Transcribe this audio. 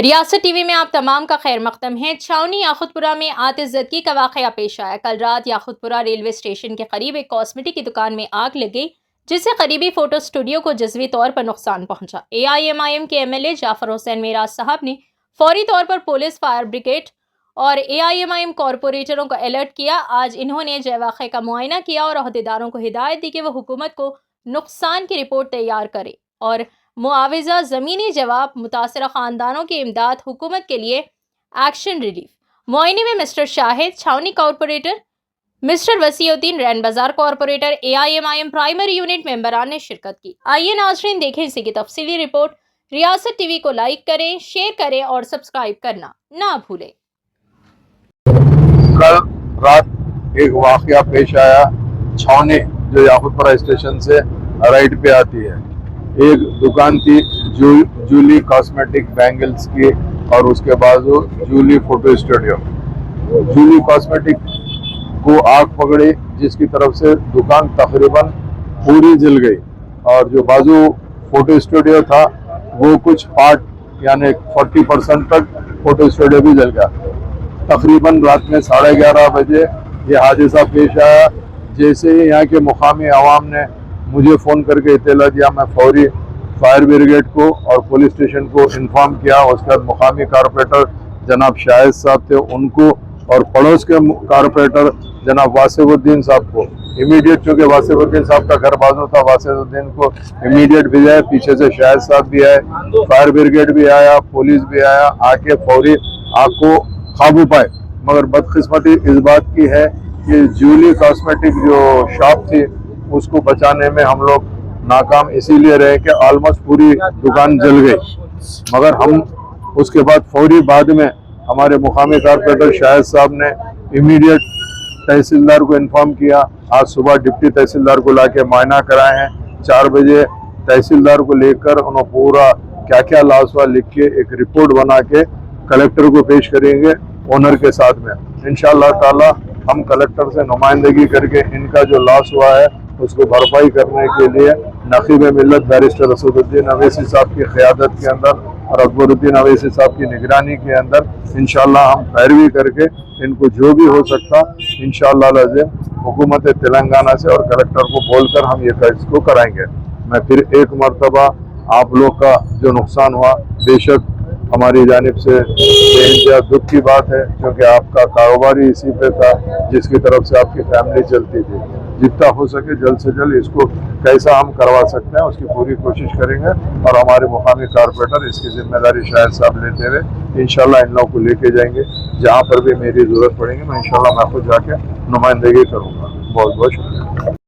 ریاست T V میں آپ تمام کا خیر مقدم ہے۔ چھاؤنی یاقوتپورہ میں آتش زدگی کا واقعہ پیش آیا۔ کل رات یاقوتپورہ ریلوے اسٹیشن کے قریب ایک کاسمیٹک کی دکان میں آگ لگ گئی، جس سے قریبی فوٹو اسٹوڈیو کو جزوی طور پر نقصان پہنچا۔ AIMIM کے MLA جعفر حسین معراج صاحب نے فوری طور پر پولیس، فائر بریگیڈ اور AIMIM کارپوریٹروں کو الرٹ کیا۔ آج انہوں نے جائے واقعہ کا معائنہ کیا اور عہدیداروں کو ہدایت دی کہ وہ حکومت کو نقصان کی رپورٹ تیار کرے اور معاوضہ زمینی جواب، متاثرہ خاندانوں کی امداد، حکومت کے لیے ایکشن ریلیف۔ معائنے میں مسٹر شاہد چھاؤنی کارپوریٹر، مسٹر وسیع الدین رین بازار کارپوریٹر، AIMIM پرائمری یونٹ ممبران نے شرکت کی۔ آئیے ناظرین دیکھیں اسی کی تفصیلی رپورٹ۔ ریاست ٹی وی کو لائک کریں، شیئر کریں اور سبسکرائب کرنا نہ بھولیں۔ کل رات ایک واقعہ پیش آیا چھاؤنی، جو یاقوتپورہ اسٹیشن سے رائٹ پہ آتی ہے۔ ایک دکان تھی جولی کاسمیٹک بینگلز کی اور اس کے بازو جولی فوٹو اسٹوڈیو۔ جولی کاسمیٹک کو آگ پکڑی، جس کی طرف سے دکان تقریباً پوری جل گئی، اور جو بازو فوٹو اسٹوڈیو تھا وہ کچھ پارٹ یعنی 40% تک فوٹو اسٹوڈیو بھی جل گیا۔ تقریباً رات میں 11:30 بجے یہ حادثہ پیش آیا۔ جیسے ہی یہاں کے مقامی عوام نے مجھے فون کر کے اطلاع دیا، میں فوری فائر بریگیڈ کو اور پولیس اسٹیشن کو انفارم کیا۔ اس کے بعد مقامی کارپوریٹر جناب شاہد صاحب تھے، ان کو، اور پڑوس کے کارپوریٹر جناب واسف الدین صاحب کو امیڈیٹ، چونکہ واسف الدین صاحب کا گھر بازو تھا، واسف الدین کو امیڈیٹ بھیجا۔ پیچھے سے شاہد صاحب بھی آئے، فائر بریگیڈ بھی آیا، پولیس بھی آیا، آ کے فوری آگ کو قابو پائے۔ مگر بدقسمتی اس بات کی ہے کہ جولی کاسمیٹک جو شاپ تھی اس کو بچانے میں ہم لوگ ناکام اسی لیے رہے کہ آلموسٹ پوری دکان جل گئی۔ مگر ہم اس کے بعد فوری بعد میں ہمارے مقامی کارپوریٹر شاہد صاحب نے امیڈیٹ تحصیلدار کو انفارم کیا۔ آج صبح ڈپٹی تحصیلدار کو لا کے معائنہ کرائے ہیں۔ 4 بجے تحصیلدار کو لے کر انہوں پورا کیا کیا لاس ہوا لکھ کے ایک رپورٹ بنا کے کلیکٹر کو پیش کریں گے اونر کے ساتھ میں۔ انشاءاللہ تعالی ہم کلیکٹر سے نمائندگی کر کے ان کا جو لاس ہوا ہے اس کو بھرپائی کرنے کے لیے نقیب ملت بیرسٹر اسد الدین اویسی صاحب کی قیادت کے اندر اور اکبر الدین اویسی صاحب کی نگرانی کے اندر انشاءاللہ ہم پیروی کر کے ان کو جو بھی ہو سکتا انشاءاللہ العظیم حکومت تلنگانہ سے اور کلیکٹر کو بول کر ہم یہ کیس کو کرائیں گے۔ میں پھر ایک مرتبہ آپ لوگ کا جو نقصان ہوا بے شک ہماری جانب سے بے انتہا دکھ کی بات ہے، کیونکہ آپ کا کاروبار ہی اسی پہ تھا جس کی طرف سے آپ کی فیملی چلتی تھی۔ جتنا ہو سکے جلد سے جلد اس کو کیسا ہم کروا سکتے ہیں اس کی پوری کوشش کریں گے، اور ہمارے مقامی کارپوریٹر اس کی ذمہ داری شاہد صاحب لیتے ہوئے انشاءاللہ ان لوگوں کو لے کے جائیں گے۔ جہاں پر بھی میری ضرورت پڑے گی میں انشاءاللہ میں خود جا کے نمائندگی کروں گا۔ بہت بہت شکریہ۔